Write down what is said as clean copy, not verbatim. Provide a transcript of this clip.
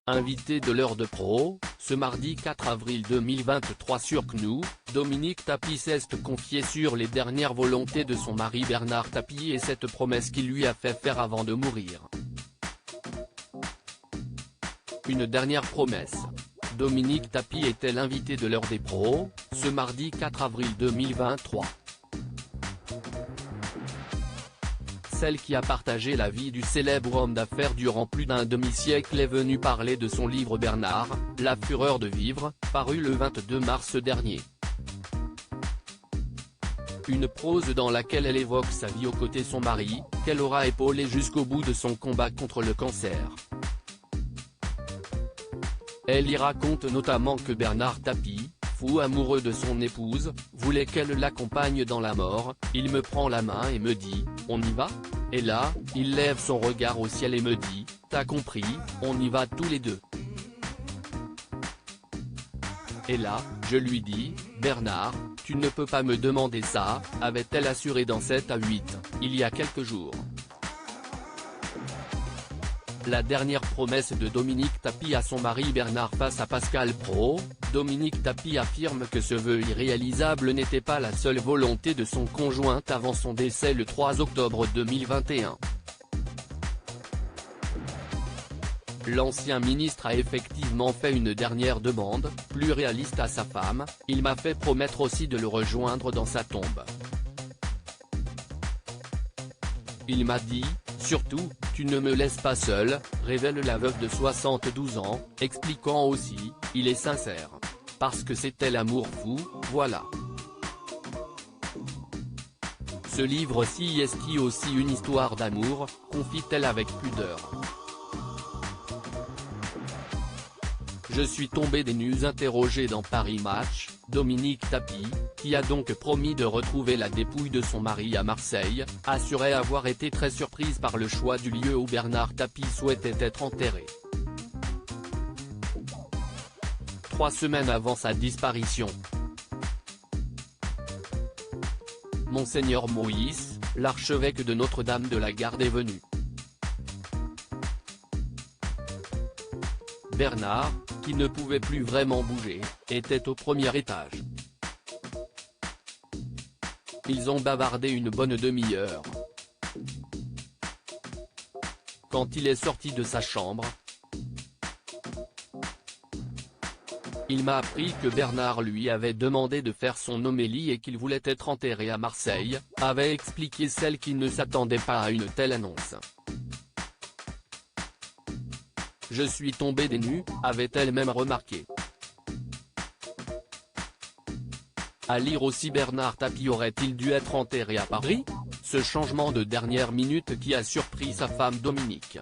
Invité de l'heure de pro, ce mardi 4 avril 2023 sur CNOO, Dominique Tapie s'est confiée sur les dernières volontés de son mari Bernard Tapie et cette promesse qu'il lui a fait faire avant de mourir. Une dernière promesse. Dominique Tapie était l'invité de l'heure des pros, ce mardi 4 avril 2023. Celle qui a partagé la vie du célèbre homme d'affaires durant plus d'un demi-siècle est venue parler de son livre Bernard, La fureur de vivre, paru le 22 mars dernier. Une prose dans laquelle elle évoque sa vie aux côtés de son mari, qu'elle aura épaulé jusqu'au bout de son combat contre le cancer. Elle y raconte notamment que Bernard Tapie, fou amoureux de son épouse, voulait qu'elle l'accompagne dans la mort. Il me prend la main et me dit « On y va ?» Et là, il lève son regard au ciel et me dit « T'as compris, on y va tous les deux ?» Et là, je lui dis « Bernard, tu ne peux pas me demander ça », avait-elle assuré dans 7 à 8, il y a quelques jours. La dernière promesse de Dominique Tapie à son mari Bernard face à Pascal Praud, Dominique Tapie affirme que ce vœu irréalisable n'était pas la seule volonté de son conjoint avant son décès le 3 octobre 2021. L'ancien ministre a effectivement fait une dernière demande, plus réaliste à sa femme, il m'a fait promettre aussi de le rejoindre dans sa tombe. Il m'a dit, surtout, tu ne me laisses pas seul, révèle la veuve de 72 ans, expliquant aussi, il est sincère. Parce que c'était l'amour fou, voilà. Ce livre-ci est aussi une histoire d'amour, confie-t-elle avec pudeur. Je suis tombé des nues interrogé dans Paris Match, Dominique Tapie, qui a donc promis de retrouver la dépouille de son mari à Marseille, assurait avoir été très surprise par le choix du lieu où Bernard Tapie souhaitait être enterré. 3 semaines avant sa disparition. Monseigneur Moïse, l'archevêque de Notre-Dame de la Garde est venu. Bernard, qui ne pouvait plus vraiment bouger, était au premier étage. Ils ont bavardé une bonne demi-heure. Quand il est sorti de sa chambre, il m'a appris que Bernard lui avait demandé de faire son homélie et qu'il voulait être enterré à Marseille, avait expliqué celle qui ne s'attendait pas à une telle annonce. Je suis tombée des nues, avait-elle même remarqué. À lire aussi Bernard Tapie aurait-il dû être enterré à Paris ? Ce changement de dernière minute qui a surpris sa femme Dominique.